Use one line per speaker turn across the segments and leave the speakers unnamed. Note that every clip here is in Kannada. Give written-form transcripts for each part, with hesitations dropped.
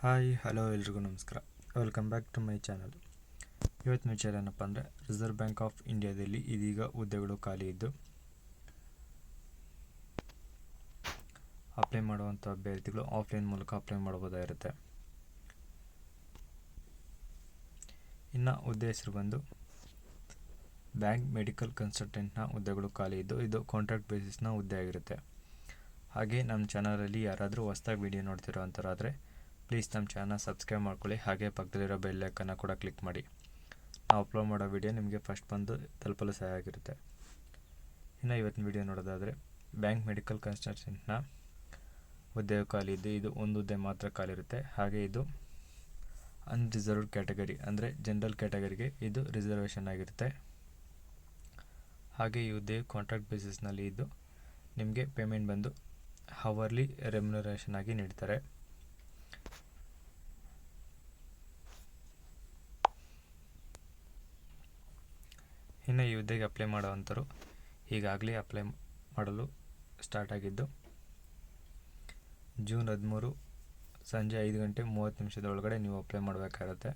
ಹಾಯ್ ಹಲೋ ಎಲ್ರಿಗೂ ನಮಸ್ಕಾರ. Welcome back to my channel. ಇವತ್ತಿನ ವಿಚಾರ ಏನಪ್ಪ ಅಂದರೆ, ರಿಸರ್ವ್ ಬ್ಯಾಂಕ್ ಆಫ್ ಇಂಡಿಯಾದಲ್ಲಿ ಇದೀಗ ಹುದ್ದೆಗಳು ಖಾಲಿ ಇದ್ದು ಅಪ್ಲೈ ಮಾಡುವಂಥ ಅಭ್ಯರ್ಥಿಗಳು ಆಫ್ಲೈನ್ ಮೂಲಕ ಅಪ್ಲೈ ಮಾಡ್ಬೋದಾಗಿರುತ್ತೆ. ಇನ್ನು ಹುದ್ದೆ ಹೆಸರು ಬಂದು ಬ್ಯಾಂಕ್ ಮೆಡಿಕಲ್ ಕನ್ಸಲ್ಟೆಂಟ್ನ ಹುದ್ದೆಗಳು ಖಾಲಿ ಇದ್ದು ಇದು ಕಾಂಟ್ರಾಕ್ಟ್ ಬೇಸಿಸ್ನ ಹುದ್ದೆ ಆಗಿರುತ್ತೆ. ಹಾಗೆ ನಮ್ಮ ಚಾನಲಲ್ಲಿ ಯಾರಾದರೂ ಹೊಸದಾಗಿ ವಿಡಿಯೋ ನೋಡ್ತಿರೋ ಅಂಥವ್ರಾದರೆ ಪ್ಲೀಸ್ ನಮ್ಮ ಚಾನಲ್ ಸಬ್ಸ್ಕ್ರೈಬ್ ಮಾಡ್ಕೊಳ್ಳಿ. ಹಾಗೆ ಪಕ್ಕದಲ್ಲಿರೋ ಬೆಲ್ ಐಕನ್ನ ಕೂಡ ಕ್ಲಿಕ್ ಮಾಡಿ. ನಾವು ಅಪ್ಲೋಡ್ ಮಾಡೋ ವಿಡಿಯೋ ನಿಮಗೆ ಫಸ್ಟ್ ಬಂದು ತಲುಪಲು ಸಹಾಯ ಆಗಿರುತ್ತೆ. ಇನ್ನು ಇವತ್ತಿನ ವಿಡಿಯೋ ನೋಡೋದಾದರೆ, ಬ್ಯಾಂಕ್ ಮೆಡಿಕಲ್ ಕನ್ಸಲ್ಟೆಂಟ್ನ ಹುದ್ದೆ ಖಾಲಿ ಇದ್ದು ಇದು ಒಂದು ಹುದ್ದೆ ಮಾತ್ರ ಖಾಲಿ ಇರುತ್ತೆ. ಹಾಗೆ ಇದು ಅನ್ರಿಸರ್ವ್ಡ್ ಕ್ಯಾಟಗರಿ ಅಂದರೆ ಜನರಲ್ ಕ್ಯಾಟಗರಿಗೆ ಇದು ರಿಸರ್ವೇಷನ್ ಆಗಿರುತ್ತೆ. ಹಾಗೆ ಈ ಹುದ್ದೆ ಕಾಂಟ್ರಾಕ್ಟ್ ಬೇಸಿಸ್ನಲ್ಲಿ ಇದ್ದು ನಿಮಗೆ ಪೇಮೆಂಟ್ ಬಂದು ಹವರ್ಲಿ ರೆಮ್ಯುನರೇಷನ್ ಆಗಿ ನೀಡ್ತಾರೆ. ಇನ್ನು ಈ ಹುದ್ದೆಗೆ ಅಪ್ಲೈ ಮಾಡುವಂಥವ್ರು ಈಗಾಗಲೇ ಅಪ್ಲೈ ಮಾಡಲು ಸ್ಟಾರ್ಟ್ ಆಗಿದ್ದು ಜೂನ್ 13 ಸಂಜೆ 5:30 ನೀವು ಅಪ್ಲೈ ಮಾಡಬೇಕಾಗುತ್ತೆ.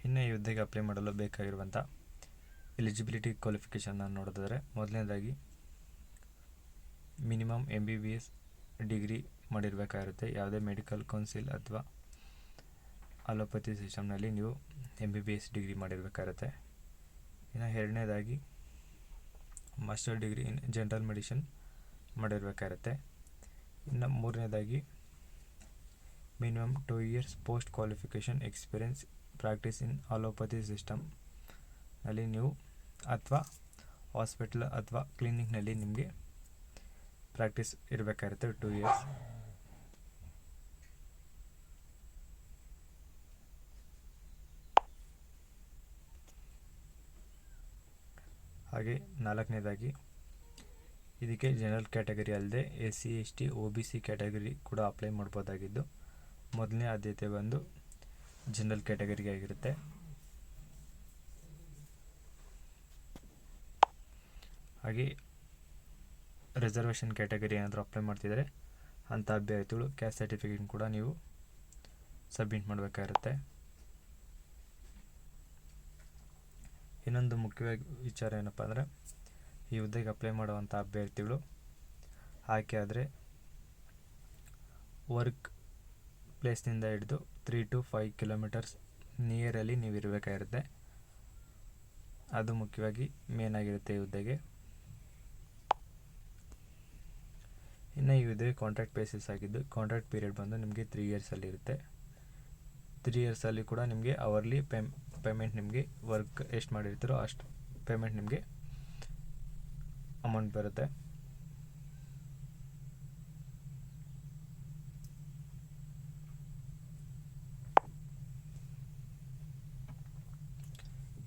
ಇನ್ನು ಈ ಹುದ್ದೆಗೆ ಅಪ್ಲೈ ಮಾಡಲು ಬೇಕಾಗಿರುವಂಥ ಎಲಿಜಿಬಿಲಿಟಿ ಕ್ವಾಲಿಫಿಕೇಷನ್ನ ನೋಡೋದಾದರೆ, ಮೊದಲನೇದಾಗಿ ಮಿನಿಮಮ್ MBBS ಡಿಗ್ರಿ ಮಾಡಿರಬೇಕಾಗಿರುತ್ತೆ. ಯಾವುದೇ ಮೆಡಿಕಲ್ ಕೌನ್ಸಿಲ್ ಅಥವಾ ಅಲೋಪತಿ ಸಿಸ್ಟಮ್ನಲ್ಲಿ ನೀವು MBBS ಡಿಗ್ರಿ ಮಾಡಿರಬೇಕಾಗುತ್ತೆ. ಇನ್ನು ಎರಡನೇದಾಗಿ master degree in general medicine ಮಾಡಿರಬೇಕಾಗುತ್ತೆ. ಇನ್ನು ಮೂರನೇದಾಗಿ minimum 2 years post qualification experience practice in allopathy ಸಿಸ್ಟಮ್ನಲ್ಲಿ ನೀವು ಅಥವಾ ಹಾಸ್ಪಿಟಲ್ ಅಥವಾ ಕ್ಲಿನಿಕ್ನಲ್ಲಿ ನಿಮಗೆ ಪ್ರಾಕ್ಟೀಸ್ ಇರಬೇಕಾಗುತ್ತೆ 2 years. ಹಾಗೆ ನಾಲ್ಕನೇದಾಗಿ ಇದಕ್ಕೆ ಜನರಲ್ ಕ್ಯಾಟಗರಿ ಅಲ್ಲದೆ SC ST OBC ಕ್ಯಾಟಗರಿ ಕೂಡ ಅಪ್ಲೈ ಮಾಡ್ಬೋದಾಗಿದ್ದು ಮೊದಲನೇ ಆದ್ಯತೆ ಬಂದು ಜನರಲ್ ಕ್ಯಾಟಗರಿಗೆ ಆಗಿರುತ್ತೆ. ಹಾಗೆ ರಿಸರ್ವೇಷನ್ ಕ್ಯಾಟಗರಿ ಏನಾದರೂ ಅಪ್ಲೈ ಮಾಡ್ತಿದ್ದಾರೆ ಅಂಥ ಅಭ್ಯರ್ಥಿಗಳು ಕ್ಯಾಸ್ಟ್ ಸರ್ಟಿಫಿಕೇಟ್ ಕೂಡ ನೀವು ಸಬ್ಮಿಟ್ ಮಾಡಬೇಕಾಗಿರುತ್ತೆ. ಇನ್ನೊಂದು ಮುಖ್ಯವಾಗಿ ವಿಚಾರ ಏನಪ್ಪ ಅಂದರೆ, ಈ ಹುದ್ದೆಗೆ ಅಪ್ಲೈ ಮಾಡುವಂಥ ಅಭ್ಯರ್ಥಿಗಳು ಆಯ್ಕೆ ಆದರೆ ವರ್ಕ್ ಪ್ಲೇಸ್ನಿಂದ ಹಿಡಿದು 3 to 5 kilometers ನಿಯರಲ್ಲಿ ನೀವು ಇರಬೇಕಾಗಿರುತ್ತೆ. ಅದು ಮುಖ್ಯವಾಗಿ ಮೇನ್ ಆಗಿರುತ್ತೆ ಈ ಹುದ್ದೆಗೆ. ಇನ್ನು ಈ ಹುದ್ದೆಗೆ ಕಾಂಟ್ರಾಕ್ಟ್ ಬೇಸಿಸ್ ಆಗಿದ್ದು ಕಾಂಟ್ರಾಕ್ಟ್ ಪೀರಿಯಡ್ ಬಂದು ನಿಮಗೆ 3 years ಇರುತ್ತೆ. 3 years ಕೂಡ ನಿಮಗೆ ಅವರ್ಲಿ ಪೇಮೆಂಟ್ ನಿಮಗೆ ವರ್ಕ್ ಎಷ್ಟು ಮಾಡಿರ್ತೀರೋ ಅಷ್ಟು ಪೇಮೆಂಟ್ ನಿಮಗೆ ಅಮೌಂಟ್ ಬರುತ್ತೆ.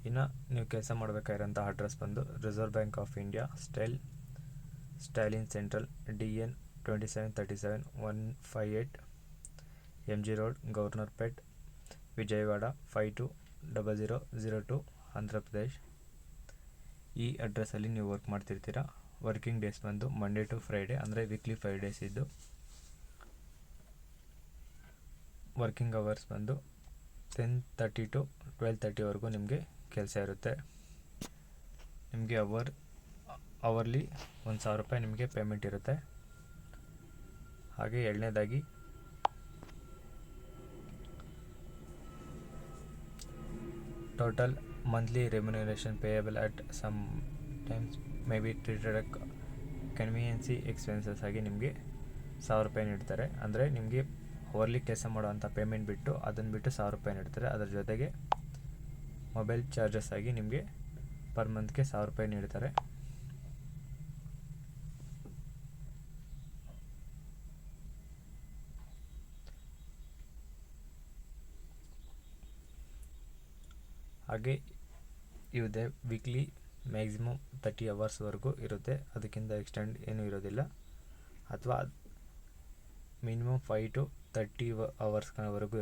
ಇನ್ನು ನೀವು ಕೆಲಸ ಮಾಡಬೇಕಾಗಿರೋಂಥ ಅಡ್ರೆಸ್ ಬಂದು reserve bank of India Stalin central DN 2737 158 MG road, governor plate, Vijayawada 520002 Andhra Pradesh. ಈ ಅಡ್ರೆಸ್ಸಲ್ಲಿ ನೀವು ವರ್ಕ್ ಮಾಡ್ತಿರ್ತೀರ. ವರ್ಕಿಂಗ್ ಡೇಸ್ ಬಂದು ಮಂಡೇ ಟು ಫ್ರೈಡೇ ಅಂದರೆ ವೀಕ್ಲಿ 5 days ಇದ್ದು ವರ್ಕಿಂಗ್ ಅವರ್ಸ್ ಬಂದು 10:30 to 12:30ವರೆಗೂ ನಿಮಗೆ ಕೆಲಸ ಇರುತ್ತೆ. ನಿಮಗೆ ಅವರ್ಲಿ 1,000 ರೂಪಾಯಿ ನಿಮಗೆ ಪೇಮೆಂಟ್ ಇರುತ್ತೆ. ಹಾಗೆ ಎರಡನೇದಾಗಿ total monthly remuneration payable at some times may be treated convenience expenses ಆಗಿ ನಿಮಗೆ 1,000 ರೂಪಾಯಿ ನೀಡ್ತಾರೆ. ಅಂದರೆ ನಿಮಗೆ ಅವರ್ಲಿ ಕೆಲಸ ಮಾಡುವಂಥ ಪೇಮೆಂಟ್ ಬಿಟ್ಟು ಅದನ್ನು ಬಿಟ್ಟು 1,000 ರೂಪಾಯಿ ನೀಡ್ತಾರೆ. ಅದರ ಜೊತೆಗೆ ಮೊಬೈಲ್ ಚಾರ್ಜಸ್ ಆಗಿ ನಿಮಗೆ ಪರ್ ಮಂತ್ಗೆ 1,000 ರೂಪಾಯಿ ನೀಡ್ತಾರೆ. ಹಾಗೆ ಇವುದೇ ವೀಕ್ಲಿ ಮ್ಯಾಕ್ಸಿಮಮ್ 30 hours ಇರುತ್ತೆ. ಅದಕ್ಕಿಂತ ಎಕ್ಸ್ಟೆಂಡ್ ಏನೂ ಇರೋದಿಲ್ಲ. ಅಥವಾ ಮಿನಿಮಮ್ 5 to 30 hours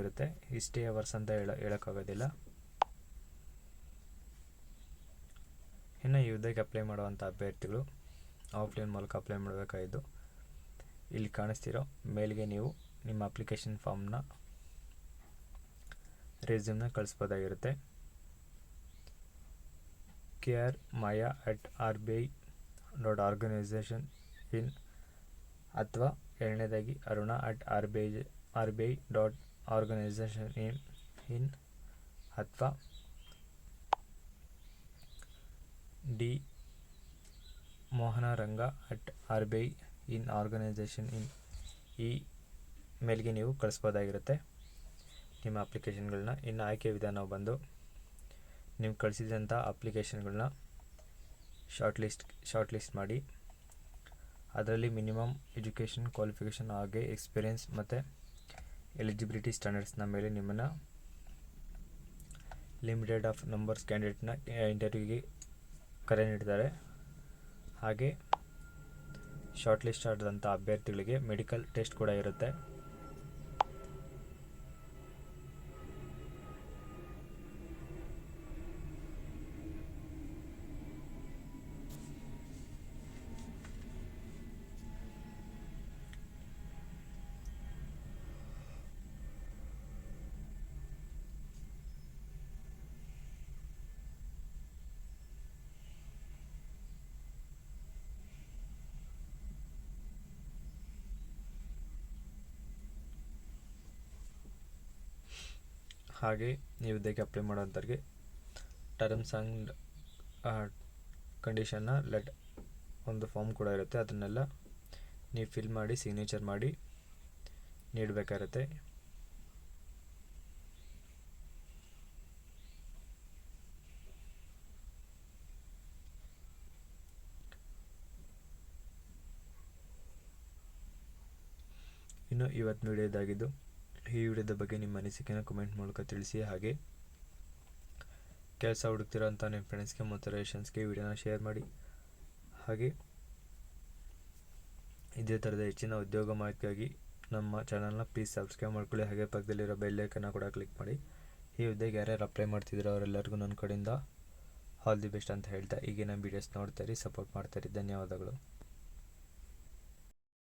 ಇರುತ್ತೆ. ಇಷ್ಟೇ ಅವರ್ಸ್ ಅಂತ ಹೇಳೋಕ್ಕಾಗೋದಿಲ್ಲ. ಇನ್ನು ಈ ಹುದ್ದೆಗೆ ಅಪ್ಲೈ ಮಾಡುವಂಥ ಅಭ್ಯರ್ಥಿಗಳು ಆಫ್ಲೈನ್ ಮೂಲಕ ಅಪ್ಲೈ ಮಾಡಬೇಕಾಗಿದ್ದು ಇಲ್ಲಿ ಕಾಣಿಸ್ತಿರೋ ಮೇಲ್ಗೆ ನೀವು ನಿಮ್ಮ ಅಪ್ಲಿಕೇಶನ್ ಫಾರ್ಮ್ನ ರೆಸ್ಯೂಮ್ನ ಕಳಿಸ್ಬೋದಾಗಿರುತ್ತೆ. kr.maya@rbi.organization in ಅಥವಾ ಎರಡನೇದಾಗಿ aruna@rbi.organization in ಅಥವಾ dmohanaranga@rbi.organization in ಈ ಮೇಲ್ಗೆ ನೀವು ಕಳಿಸ್ಬೋದಾಗಿರುತ್ತೆ ನಿಮ್ಮ ಅಪ್ಲಿಕೇಶನ್ಗಳನ್ನ. ಇನ್ನು ಆಯ್ಕೆ ವಿಧಾನ ಬಂದು ನೀವು ಕಳಿಸಿದಂಥ ಅಪ್ಲಿಕೇಶನ್ಗಳನ್ನ ಶಾರ್ಟ್ ಲಿಸ್ಟ್ ಮಾಡಿ ಅದರಲ್ಲಿ ಮಿನಿಮಮ್ ಎಜುಕೇಷನ್ ಕ್ವಾಲಿಫಿಕೇಷನ್ ಹಾಗೆ ಎಕ್ಸ್ಪೀರಿಯೆನ್ಸ್ ಮತ್ತು ಎಲಿಜಿಬಿಲಿಟಿ ಸ್ಟ್ಯಾಂಡರ್ಡ್ಸ್ನ ಮೇಲೆ ನಿಮ್ಮನ್ನು ಲಿಮಿಟೆಡ್ ಆಫ್ ನಂಬರ್ಸ್ ಕ್ಯಾಂಡಿಡೇಟ್ನ ಇಂಟರ್ವ್ಯೂಗೆ ಕರೆ ನೀಡ್ತಾರೆ. ಹಾಗೆ ಶಾರ್ಟ್ ಲಿಸ್ಟ್ ಆದಂಥ ಅಭ್ಯರ್ಥಿಗಳಿಗೆ ಮೆಡಿಕಲ್ ಟೆಸ್ಟ್ ಕೂಡ ಇರುತ್ತೆ. ಹಾಗೆ ನೀವು ಹುದ್ದೆಗೆ ಅಪ್ಲೈ ಮಾಡೋಂಥವ್ರಿಗೆ ಟರ್ಮ್ಸ್ ಆ್ಯಂಡ್ ಕಂಡೀಷನ್ನ ಒಂದು ಫಾರ್ಮ್ ಕೂಡ ಇರುತ್ತೆ. ಅದನ್ನೆಲ್ಲ ನೀವು ಫಿಲ್ ಮಾಡಿ ಸಿಗ್ನೇಚರ್ ಮಾಡಿ ನೀಡಬೇಕಾಗುತ್ತೆ. ಇನ್ನು ಇವತ್ತು ವಿಡಿಯೋದಾಗಿದ್ದು. ಈ ವಿಡಿಯೋದ ಬಗ್ಗೆ ನಿಮ್ಮ ಅನಿಸಿಕೆನ ಕಮೆಂಟ್ ಮೂಲಕ ತಿಳಿಸಿ. ಹಾಗೆ ಕೆಲಸ ಹುಡುಕ್ತಿರೋಂಥ ನಿಮ್ಮ ಫ್ರೆಂಡ್ಸ್ಗೆ ಮತ್ತು ರಿಲೇಷನ್ಸ್ಗೆ ಈ ವಿಡಿಯೋನ ಶೇರ್ ಮಾಡಿ. ಹಾಗೆ ಇದೇ ಥರದ ಹೆಚ್ಚಿನ ಉದ್ಯೋಗ ಮಾಹಿತಿಗಾಗಿ ನಮ್ಮ ಚಾನಲ್ನ ಪ್ಲೀಸ್ ಸಬ್ಸ್ಕ್ರೈಬ್ ಮಾಡ್ಕೊಳ್ಳಿ. ಹಾಗೆ ಪಕ್ಕದಲ್ಲಿರೋ ಬೆಲ್ ಐಕನ್ನ ಕೂಡ ಕ್ಲಿಕ್ ಮಾಡಿ. ಈ ಹುದ್ದೆಗೆ ಯಾರ್ಯಾರು ಅಪ್ಲೈ ಮಾಡ್ತಿದ್ದೀರೋ ಅವರೆಲ್ಲರಿಗೂ ನನ್ನ ಕಡೆಯಿಂದ ಆಲ್ ದಿ ಬೆಸ್ಟ್ ಅಂತ ಹೇಳ್ತಾ ಈಗಿನ ವೀಡಿಯೋಸ್ ನೋಡ್ತಾಯಿರಿ, ಸಪೋರ್ಟ್ ಮಾಡ್ತಾಯಿರಿ. ಧನ್ಯವಾದಗಳು.